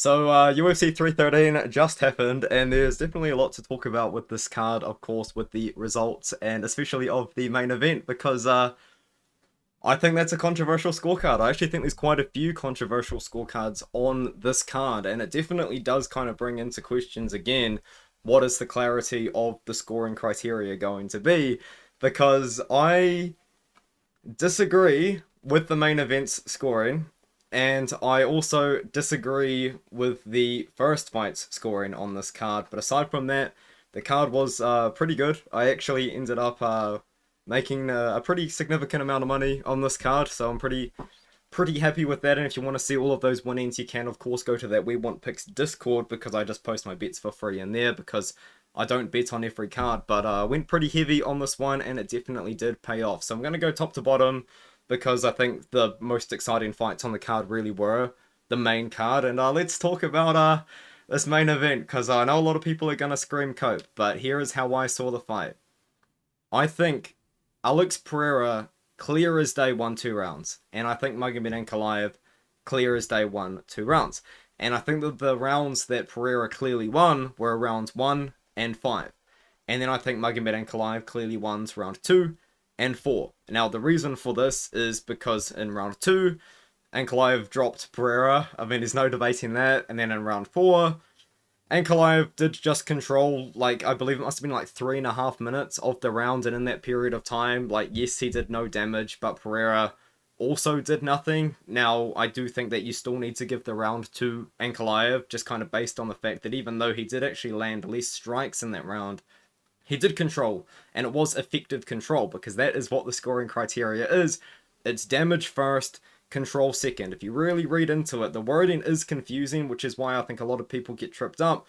UFC 313 just happened, and there's definitely a lot to talk about with this card, of course, with the results, and especially of the main event, because I think that's a controversial scorecard. I actually think there's quite a few controversial scorecards on this card, and it definitely does kind of bring into questions again, what is the clarity of the scoring criteria going to be? Because I disagree with the main event's scoring, and I also disagree with the first fight's scoring on this card. But aside from that, the card was pretty good. I actually ended up making a pretty significant amount of money on this card, so I'm pretty happy with that. And if you want to see all of those winnings, you can of course go to that We Want Picks Discord, because I just post my bets for free in there, because I don't bet on every card. But I went pretty heavy on this one, and it definitely did pay off. So I'm going to go top to bottom, because I think the most exciting fights on the card really were the main card. And let's talk about this main event, because I know a lot of people are going to scream cope, but here is how I saw the fight. I think Alex Pereira clear as day won 2 rounds, and I think Magomed Ankalaev clear as day won 2 rounds. And I think that the rounds that Pereira clearly won were rounds 1 and 5. And then I think Magomed Ankalaev clearly won round 2 and 4. Now, the reason for this is because in round 2, Ankalaev dropped Pereira. I mean, there's no debating that. And then in round 4, Ankalaev did just control, like, I believe it must have been like 3.5 minutes of the round, and in that period of time, like, yes, he did no damage, but Pereira also did nothing. Now, I do think that you still need to give the round to Ankalaev, just kind of based on the fact that even though he did actually land less strikes in that round, he did control, and it was effective control, because that is what the scoring criteria is. It's damage first, control second. If you really read into it, the wording is confusing, which is why I think a lot of people get tripped up.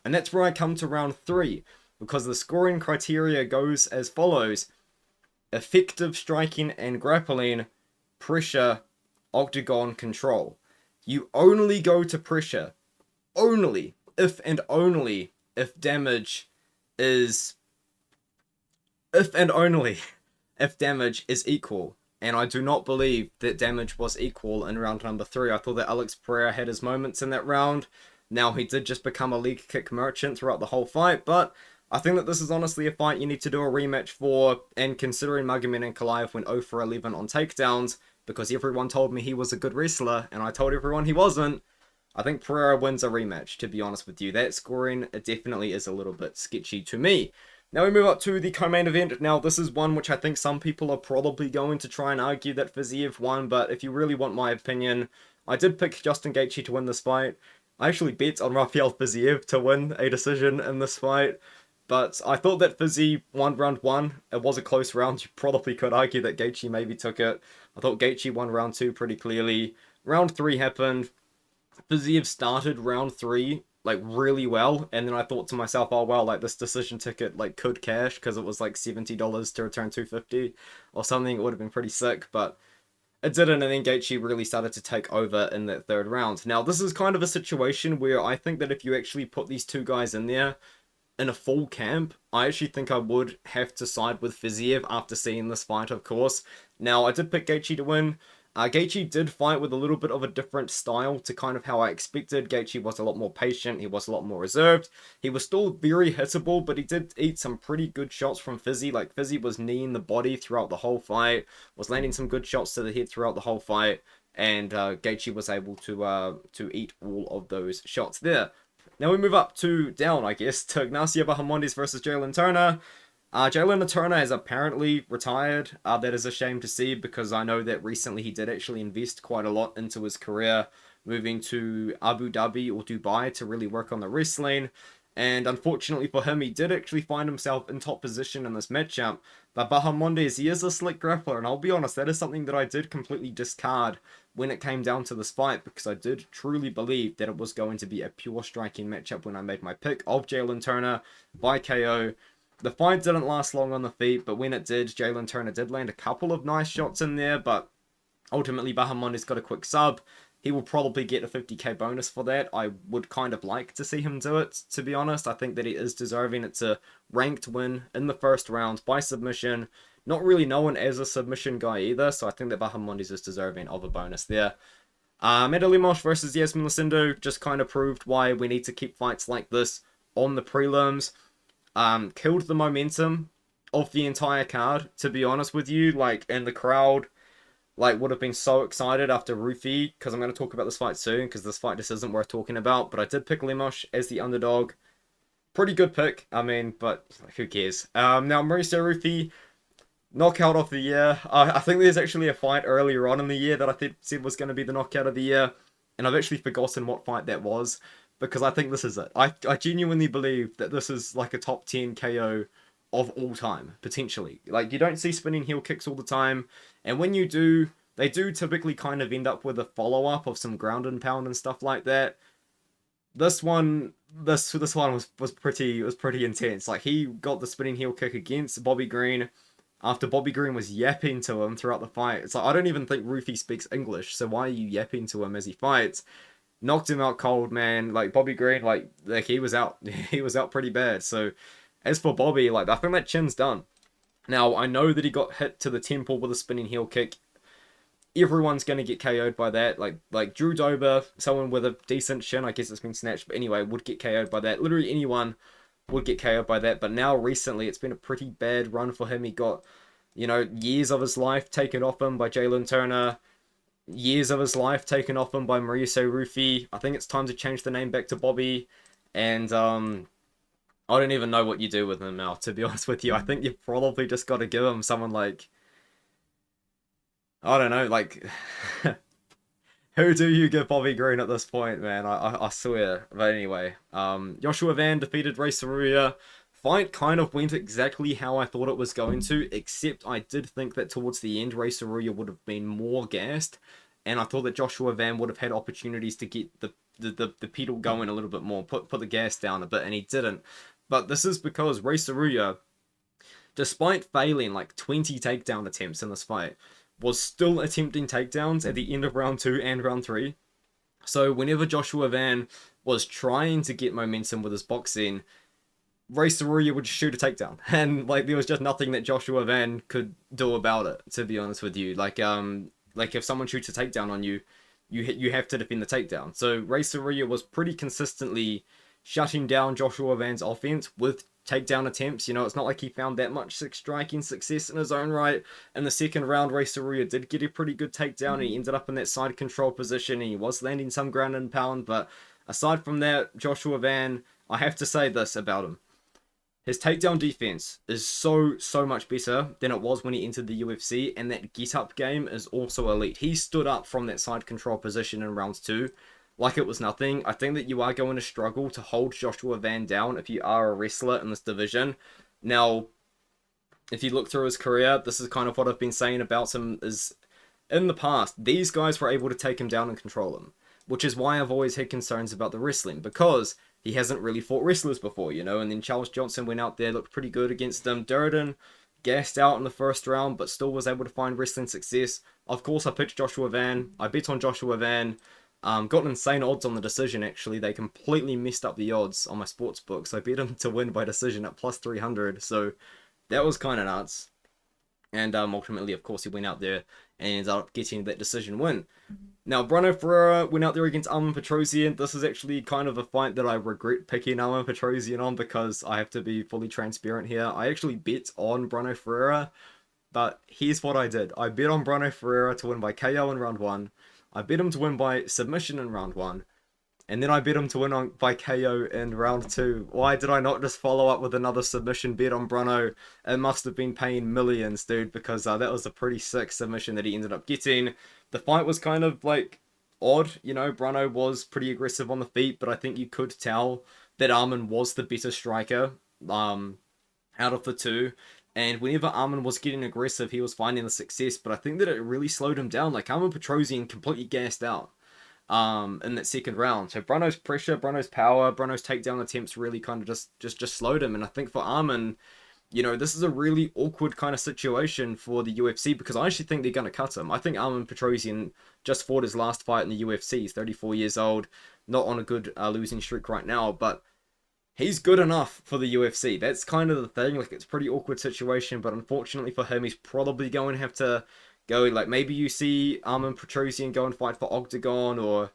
And that's where I come to round 3, because the scoring criteria goes as follows: effective striking and grappling, pressure, octagon control. You only go to pressure, only, if and only, if damage is if and only if damage is equal. And I do not believe that damage was equal in round number 3. I thought that Alex Pereira had his moments in that round. Now, he did just become a leg kick merchant throughout the whole fight, but I think that this is honestly a fight you need to do a rematch for. And considering Magomed Ankalaev went 0 for 11 on takedowns, because everyone told me he was a good wrestler, and I told everyone he wasn't, I think Pereira wins a rematch, to be honest with you. That scoring, it definitely is a little bit sketchy to me. Now we move up to the co-main event. Now, this is one which I think some people are probably going to try and argue that Fiziev won, but if you really want my opinion, I did pick Justin Gaethje to win this fight. I actually bet on Rafael Fiziev to win a decision in this fight, but I thought that Fizzy won round 1. It was a close round. You probably could argue that Gaethje maybe took it. I thought Gaethje won round 2 pretty clearly. Round 3 happened. Fiziev started round 3 like really well, and then I thought to myself, oh well, like this decision ticket like could cash, because it was like $70 to return 250 or something. It would have been pretty sick, but it didn't. And then Gaethje really started to take over in that 3rd round. Now, this is kind of a situation where I think that if you actually put these two guys in there in a full camp, I actually think I would have to side with Fiziev after seeing this fight, of course. Now, I did pick Gaethje to win. Gaethje did fight with a little bit of a different style to kind of how I expected. Gaethje was a lot more patient, he was a lot more reserved. He was still very hittable, but he did eat some pretty good shots from Fizzy. Like, Fizzy was kneeing the body throughout the whole fight, was landing some good shots to the head throughout the whole fight, and Gaethje was able to eat all of those shots there. Now we move up to down, I guess, to Ignacio Bahamondes versus Jalen Turner. Jalen Turner has apparently retired. That is a shame to see, because I know that recently he did actually invest quite a lot into his career, moving to Abu Dhabi or Dubai to really work on the wrestling. And unfortunately for him, he did actually find himself in top position in this matchup. But Bahamondes, he is a slick grappler, and I'll be honest, that is something that I did completely discard when it came down to this fight, because I did truly believe that it was going to be a pure striking matchup when I made my pick of Jalen Turner by KO. The fight didn't last long on the feet, but when it did, Jalen Turner did land a couple of nice shots in there, but ultimately Bahamondes got a quick sub. He will probably get a 50k bonus for that. I would kind of like to see him do it, to be honest. I think that he is deserving. It's a ranked win in the 1st round by submission. Not really known as a submission guy either, so I think that Bahamondes is deserving of a bonus there. Medallimos versus Yasmin Lucindo just kind of proved why we need to keep fights like this on the prelims. Killed the momentum of the entire card, to be honest with you. Like, and the crowd, like, would have been so excited after Rufy, because I'm going to talk about this fight soon, because this fight just isn't worth talking about. But I did pick Lemos as the underdog. Pretty good pick, I mean, but who cares? Now, Mauricio Rufy, knockout of the year. I think there's actually a fight earlier on in the year that I said was going to be the knockout of the year, and I've actually forgotten what fight that was, because I think this is it. I genuinely believe that this is like a top 10 KO of all time, potentially. Like, you don't see spinning heel kicks all the time, and when you do, they do typically kind of end up with a follow-up of some ground and pound and stuff like that. This one was pretty intense. Like, he got the spinning heel kick against Bobby Green after Bobby Green was yapping to him throughout the fight. It's like, I don't even think Rufy speaks English, so why are you yapping to him as he fights? Knocked him out cold, man. Like, Bobby Green, like he was out. He was out pretty bad. So as for Bobby, like, I think that chin's done. Now, I know that he got hit to the temple with a spinning heel kick. Everyone's going to get KO'd by that. Like Drew Dober, someone with a decent chin, I guess it's been snatched, but anyway, would get KO'd by that. Literally anyone would get KO'd by that. But now, recently, it's been a pretty bad run for him. He got, years of his life taken off him by Jalen Turner. Years of his life taken off him by Mauricio Rufy. I think it's time to change the name back to Bobby. And, I don't even know what you do with him now, to be honest with you. I think you've probably just got to give him someone like, I don't know, like, who do you give Bobby Green at this point, man? I swear. But anyway, Joshua Van defeated Ray Saruya. Fight kind of went exactly how I thought it was going to, except I did think that towards the end, Ray Saruya would have been more gassed, and I thought that Joshua Van would have had opportunities to get the pedal going a little bit more, put the gas down a bit, and he didn't. But this is because Ray Saruya, despite failing like 20 takedown attempts in this fight, was still attempting takedowns at the end of round 2 and round 3. So whenever Joshua Van was trying to get momentum with his boxing, Ray Saruya would shoot a takedown, and like there was just nothing that Joshua Van could do about it. To be honest with you, like if someone shoots a takedown on you, you have to defend the takedown. So Ray Saruya was pretty consistently shutting down Joshua Van's offense with takedown attempts. It's not like he found that much striking success in his own right. In the second round, Ray Saruya did get a pretty good takedown, and he ended up in that side control position, and he was landing some ground and pound. But aside from that, Joshua Van, I have to say this about him. His takedown defense is so much better than it was when he entered the UFC, and that get-up game is also elite. He stood up from that side control position in round 2 like it was nothing. I think that you are going to struggle to hold Joshua Van down if you are a wrestler in this division. Now, if you look through his career, this is kind of what I've been saying about him, is in the past, these guys were able to take him down and control him, which is why I've always had concerns about the wrestling, because he hasn't really fought wrestlers before, and then Charles Johnson went out there, looked pretty good against him. Durden gassed out in the first round, but still was able to find wrestling success. Of course, I picked Joshua Van. I bet on Joshua Van. Got insane odds on the decision, actually. They completely messed up the odds on my sports book, so I bet him to win by decision at plus 300, so that was kind of nuts. And ultimately, of course, he went out there and ended up getting that decision win. Now, Bruno Ferreira went out there against Armen Petrosian. This is actually kind of a fight that I regret picking Armen Petrosian on, because I have to be fully transparent here. I actually bet on Bruno Ferreira, but here's what I did. I bet on Bruno Ferreira to win by KO in round 1. I bet him to win by submission in round 1. And then I bet him to win by KO in round 2. Why did I not just follow up with another submission bet on Bruno? It must have been paying millions, dude, because that was a pretty sick submission that he ended up getting. The fight was kind of like odd, Bruno was pretty aggressive on the feet, but I think you could tell that Armen was the better striker out of the two. And whenever Armen was getting aggressive, he was finding the success, but I think that it really slowed him down. Like, Armen Petrosian completely gassed out in that second round. So Bruno's pressure, Bruno's power, Bruno's takedown attempts really kind of just slowed him. And I think for Armen, this is a really awkward kind of situation for the UFC, because I actually think they're going to cut him. I think Armen Petrosian just fought his last fight in the UFC. He's 34 years old, not on a good losing streak right now, but he's good enough for the UFC. That's kind of the thing. Like, it's a pretty awkward situation, but unfortunately for him, he's probably going to have to go, like, maybe you see Armin Petrosian go and fight for Octagon, or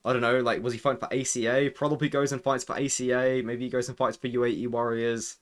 I don't know, like, was he fighting for ACA? Probably goes and fights for ACA. Maybe he goes and fights for UAE Warriors.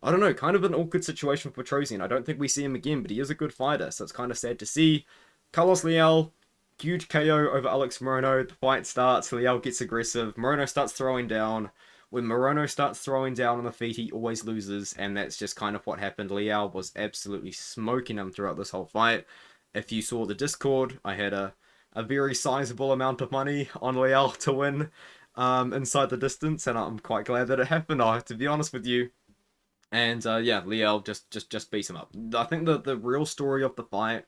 I don't know, kind of an awkward situation for Petrosian. I don't think we see him again, but he is a good fighter, so it's kind of sad to see. Carlos Leal, huge KO over Alex Morono. The fight starts, Leal gets aggressive, Morono starts throwing down. When Morono starts throwing down on the feet, he always loses, and that's just kind of what happened. Leal was absolutely smoking him throughout this whole fight. If you saw the Discord, I had a very sizable amount of money on Leal to win inside the distance, and I'm quite glad that it happened, I have to be honest with you. And yeah, Leal just beats him up. I think the real story of the fight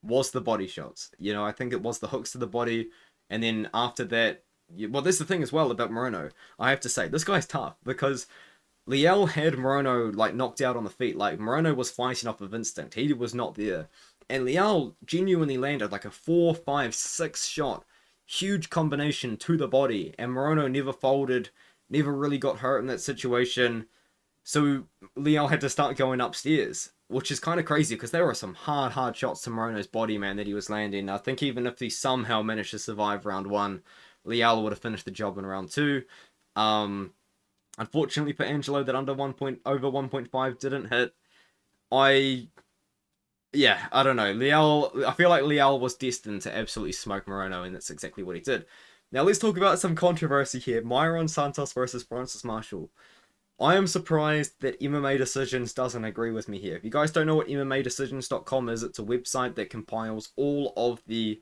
was the body shots. You know, I think it was the hooks to the body, and then after that, well, there's the thing as well about Morono. I have to say, this guy's tough because Leal had Morono like knocked out on the feet. Like Morono was fighting off of instinct. He was not there, and Leal genuinely landed like a 4, 5, 6 shot, huge combination to the body, and Morono never folded, never really got hurt in that situation. So Leal had to start going upstairs, which is kind of crazy because there were some hard shots to Morono's body, man, that he was landing. I think even if he somehow managed to survive round 1, Leal would have finished the job in round 2. Unfortunately for Angelo, that over 1.5 didn't hit. I don't know. Leal, I feel like Leal was destined to absolutely smoke Morono, and that's exactly what he did. Now let's talk about some controversy here. Myron Santos versus Francis Marshall. I am surprised that MMA Decisions doesn't agree with me here. If you guys don't know what MMADecisions.com is, it's a website that compiles all of the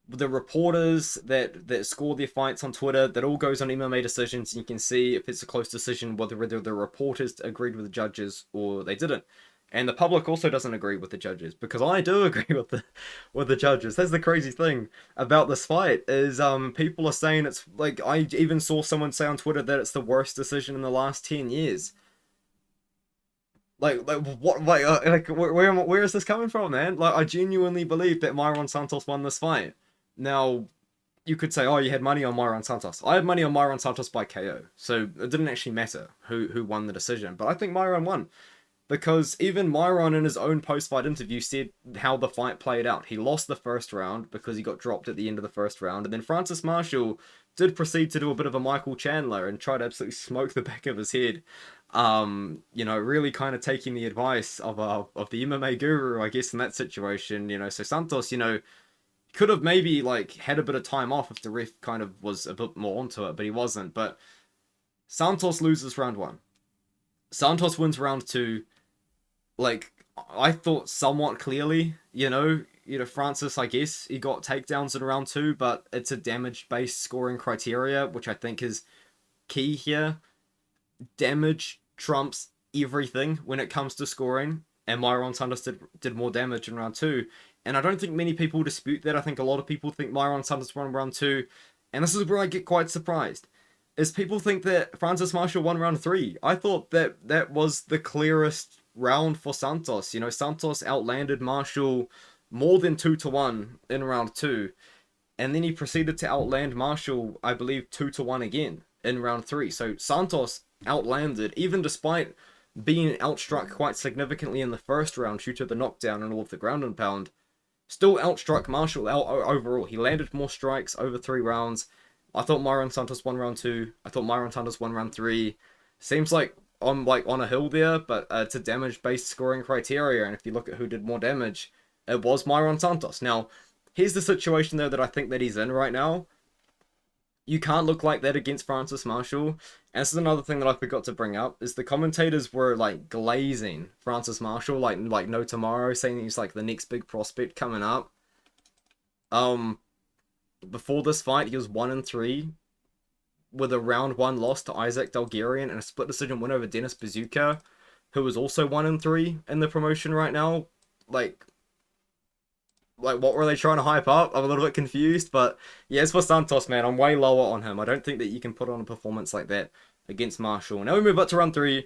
reporters that score their fights on Twitter. That all goes on MMA Decisions, and you can see if it's a close decision, whether the reporters agreed with the judges or they didn't. And the public also doesn't agree with the judges, because I do agree with the judges. That's the crazy thing about this fight, is people are saying it's like, I even saw someone say on Twitter that it's the worst decision in the last 10 years. Like what? Like where is this coming from, man? Like, I genuinely believe that Myron Santos won this fight. Now, you could say, oh, you had money on Myron Santos. I had money on Myron Santos by KO, so it didn't actually matter who won the decision. But I think Myron won, because even Myron in his own post-fight interview said how the fight played out. He lost the first round because he got dropped at the end of the first round, and then Francis Marshall did proceed to do a bit of a Michael Chandler and try to absolutely smoke the back of his head. You know, really kind of taking the advice of the MMA guru, I guess, in that situation. You know, so Santos, you know, could have maybe like had a bit of time off if the ref kind of was a bit more onto it, but he wasn't. But Santos loses round 1. Santos wins round 2. Like, I thought somewhat clearly, you know, Francis, I guess, he got takedowns in round 2, but it's a damage-based scoring criteria, which I think is key here. Damage trumps everything when it comes to scoring, and Myron Santos did more damage in round 2, and I don't think many people dispute that. I think a lot of people think Myron Santos won round 2, and this is where I get quite surprised, is people think that Francis Marshall won round 3. I thought that was the clearest round for Santos. You know, Santos outlanded Marshall more than 2-1 in round 2, and then he proceeded to outland Marshall, I believe, 2-1 again in round 3. So Santos outlanded, even despite being outstruck quite significantly in the first round due to the knockdown and all of the ground and pound, still outstruck Marshall overall. He landed more strikes over 3 rounds. I thought Myron Santos won round 2. I thought Myron Santos won round 3. Seems like I'm like on a hill there, but it's a damage-based scoring criteria, and if you look at who did more damage, it was Myron Santos. Now, here's the situation though that I think that he's in right now. You can't look like that against Francis Marshall. And this is another thing that I forgot to bring up, is the commentators were like glazing Francis Marshall like no tomorrow, saying he's like the next big prospect coming up. Before this fight, he was 1-3 with a round 1 loss to Isaac Dalgarian and a split decision win over Dennis Bazooka, who was also 1-3 in the promotion right now. Like what were they trying to hype up? I'm a little bit confused, but yeah, as for Santos, man, I'm way lower on him. I don't think that you can put on a performance like that against Marshall. Now we move up to round 3.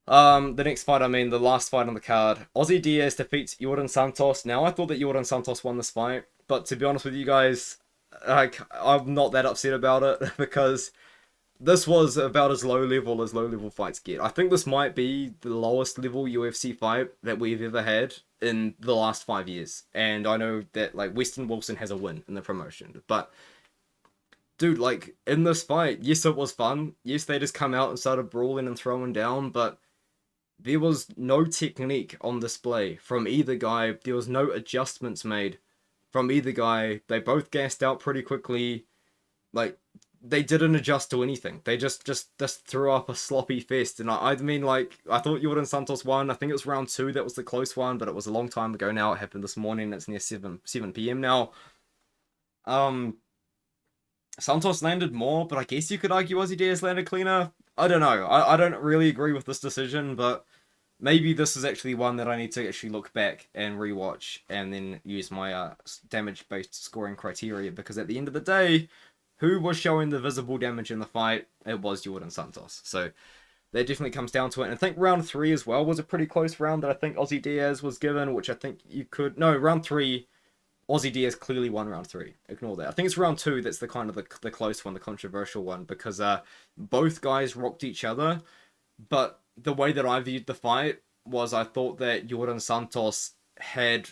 The next fight, I mean, the last fight on the card. Ozzy Diaz defeats Jordan Santos. Now, I thought that Jordan Santos won this fight, but to be honest with you guys, like, I'm not that upset about it, because this was about as low level fights get. I think this might be the lowest level UFC fight that we've ever had in the last 5 years. And I know that like Weston Wilson has a win in the promotion, but dude, like in this fight, yes, it was fun. Yes, they just come out and started brawling and throwing down, but there was no technique on display from either guy. There was no adjustments made from either guy. They both gassed out pretty quickly. Like they didn't adjust to anything. They just threw up a sloppy fest. And I mean, like I thought Jordan Santos won. I think it was round 2 that was the close one, but it was a long time ago now. It happened this morning. It's near 7 p.m. now. Um, Santos landed more, but I guess you could argue Ozzy Diaz landed cleaner. I don't know. I don't really agree with this decision, but maybe this is actually one that I need to actually look back and rewatch and then use my damage-based scoring criteria, because at the end of the day, who was showing the visible damage in the fight? It was Jordan Santos. So that definitely comes down to it. And I think round 3 as well was a pretty close round that I think Ozzy Diaz was given, which I think you could... No, round 3... Ozzy Diaz clearly won round 3. Ignore that. I think it's round 2 that's the kind of the close one, the controversial one, because both guys rocked each other, but the way that I viewed the fight was I thought that Jordan Santos had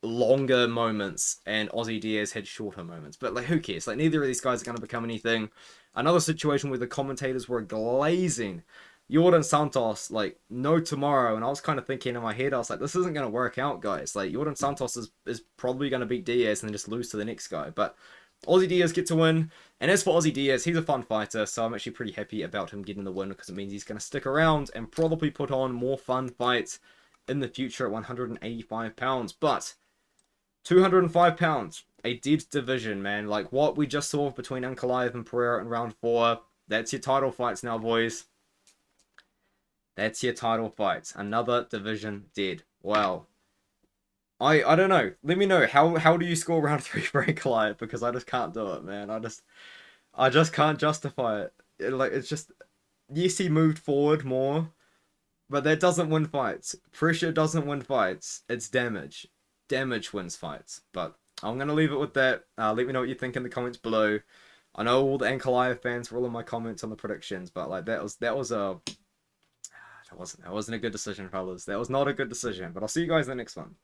longer moments and Ozzy Diaz had shorter moments. But like, who cares? Like, neither of these guys are going to become anything. Another situation where the commentators were glazing Jordan Santos, like, no tomorrow. And I was kind of thinking in my head, I was like, this isn't going to work out, guys. Like, Jordan Santos is probably going to beat Diaz and then just lose to the next guy. But Ozzy Diaz gets a win. And as for Ozzy Diaz, he's a fun fighter, so I'm actually pretty happy about him getting the win, because it means he's going to stick around and probably put on more fun fights in the future at 185 pounds. But 205 pounds, a dead division, man. Like what we just saw between Ankalaev and Pereira in round 4, that's your title fights now, boys. That's your title fights. Another division dead. Wow. I don't know. Let me know, how do you score round 3 for Ankalaev? Because I just can't do it, man. I just can't justify it. Like, it's just, yes, he moved forward more, but that doesn't win fights. Pressure doesn't win fights. It's damage. Damage wins fights. But I'm going to leave it with that. Let me know what you think in the comments below. I know all the Ankalaev fans for all of my comments on the predictions, but like that was that wasn't a good decision, fellas. That was not a good decision. But I'll see you guys in the next one.